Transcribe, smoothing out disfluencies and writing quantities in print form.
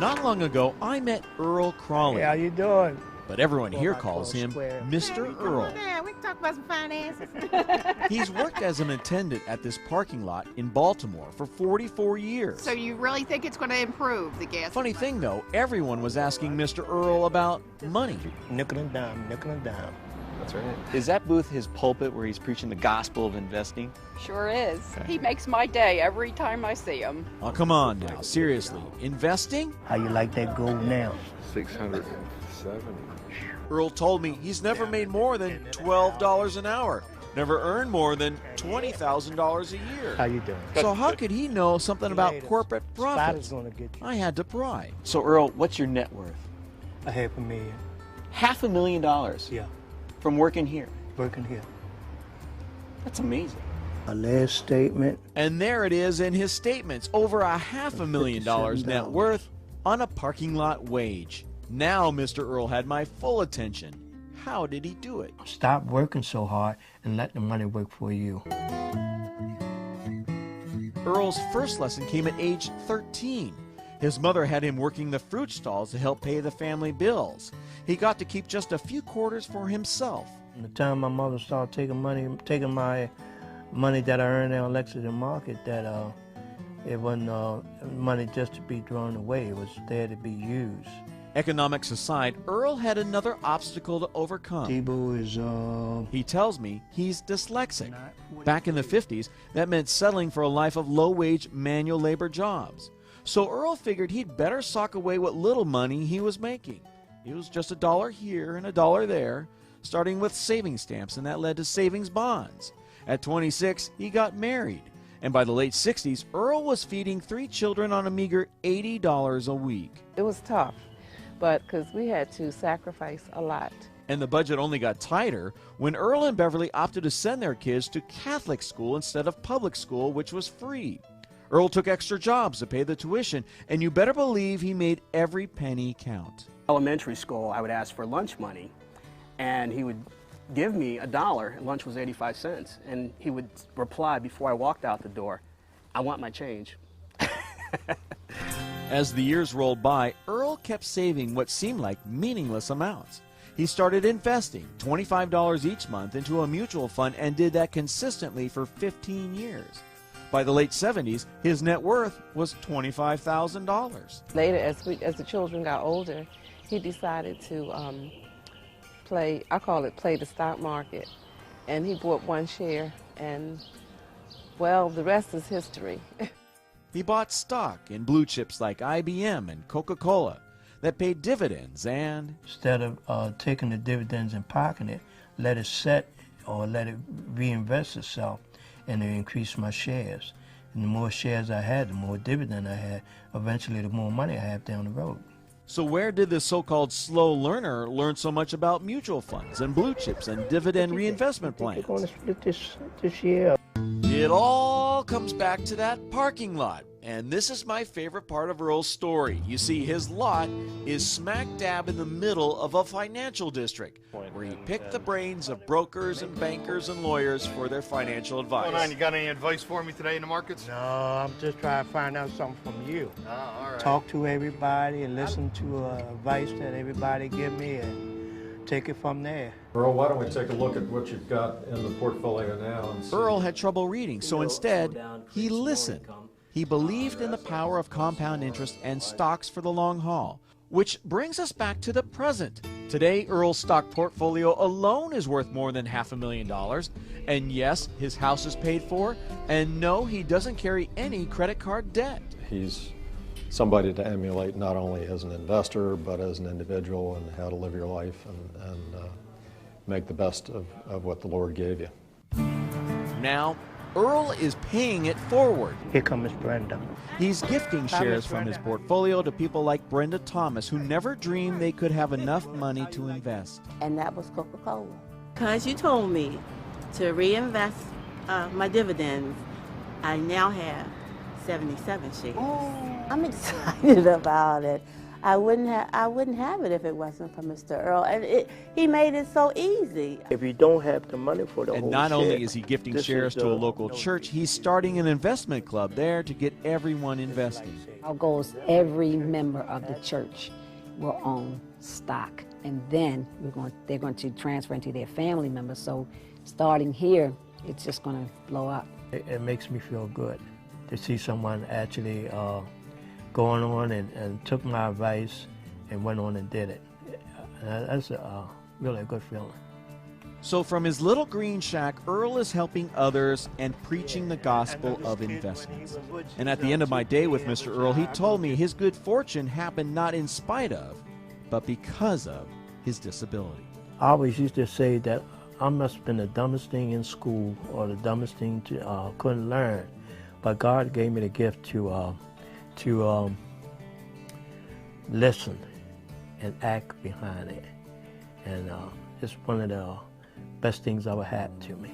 Not long ago, I met Earl Crawley. Hey, how you doing? But everyone here calls him Mr. Earl. Yeah, we can talk about some finances. He's worked as an attendant at this parking lot in Baltimore for 44 years. So you really think it's going to improve the gas? Funny thing though, everyone was asking Mr. Earl about money. Nickel and dime, nickel and dime. That's right. Is that booth his pulpit where he's preaching the gospel of investing? Sure is. He makes my day every time I see him. Oh, come on now, seriously. Investing? How you like that gold now? 670. Earl told me he's never made more than $12 an hour. Never earned more than $20,000 a year. How you doing? So how could he know something about corporate profits? Gonna get you. I had to pry. So Earl, what's your net worth? $500,000. $500,000 Yeah, from working here. working here. That's amazing. A last statement. And there it is in his statements, over $500,000 net worth on a parking lot wage. Now Mr. Earl had my full attention. How did he do it? Stop working so hard and let the money work for you. Earl's first lesson came at age 13. His mother had him working the fruit stalls to help pay the family bills. He got to keep just a few quarters for himself. From the time my mother started taking my money that I earned on Lexington Market, that it wasn't money just to be thrown away. It was there to be used. Economics aside, Earl had another obstacle to overcome. Tebow is He tells me he's dyslexic. Back in the 50s, that meant settling for a life of low-wage manual labor jobs. So Earl figured he'd better sock away what little money he was making. It was just $1 here and $1 there, starting with savings stamps, and that led to savings bonds. At 26, he got married. And by the late 60s, Earl was feeding 3 children on a meager $80 a week. It was tough, but because we had to sacrifice a lot. And the budget only got tighter when Earl and Beverly opted to send their kids to Catholic school instead of public school, which was free. Earl took extra jobs to pay the tuition, and you better believe he made every penny count. Elementary school, I would ask for lunch money, and he would give me $1, and lunch was 85 cents, and he would reply before I walked out the door, "I want my change." As the years rolled by, Earl kept saving what seemed like meaningless amounts. He started investing $25 each month into a mutual fund and did that consistently for 15 years. By the late 70s, his net worth was $25,000. Later, as the children got older, he decided to play the stock market. And he bought one share, and, well, the rest is history. He bought stock in blue chips like IBM and Coca-Cola that paid dividends and... Instead of taking the dividends and pocketing it, let it set or let it reinvest itself, and it increased my shares. And the more shares I had, the more dividend I had. Eventually, the more money I have down the road. So where did this so-called slow learner learn so much about mutual funds and blue chips and dividend reinvestment plans? We're going to split this year. It all comes back to that parking lot. And this is my favorite part of Earl's story. You see, his lot is smack dab in the middle of a financial district where he picked the brains of brokers and bankers and lawyers for their financial advice. What's going on? You got any advice for me today in the markets? No, I'm just trying to find out something from you. Oh, all right. Talk to everybody and listen to advice that everybody give me and take it from there. Earl, why don't we take a look at what you've got in the portfolio now? And see. Earl had trouble reading, so instead, he listened. He believed in the power of compound interest and stocks for the long haul, which brings us back to the present. Today, Earl's stock portfolio alone is worth more than $500,000. And yes, his house is paid for. And no, he doesn't carry any credit card debt. He's somebody to emulate not only as an investor, but as an individual, and how to live your life and make the best of what the Lord gave you. Now, Earl is paying it forward. Here comes Brenda. He's gifting shares from his portfolio to people like Brenda Thomas, who never dreamed they could have enough money to invest. And that was Coca-Cola. Because you told me to reinvest my dividends, I now have 77 shares. Oh, I'm excited about it. I wouldn't have it if it wasn't for Mr. Earl. And he made it so easy. If you don't have the money for the And whole not share, only is he gifting this shares is to a the- local church, he's starting an investment club there to get everyone investing. Our goal is every member of the church will own stock, and then they're going to transfer into their family members. So starting here, it's just going to blow up. It makes me feel good to see someone actually going on and took my advice and went on and did it. That's really a good feeling. So from his little green shack, Earl is helping others and preaching the gospel of investments. And at the end of my day with Mr. Earl, he told me his good fortune happened not in spite of, but because of his disability. I always used to say that I must have been the dumbest thing in school or the dumbest thing to couldn't learn, but God gave me the gift to listen and act behind it, and it's one of the best things ever happened to me.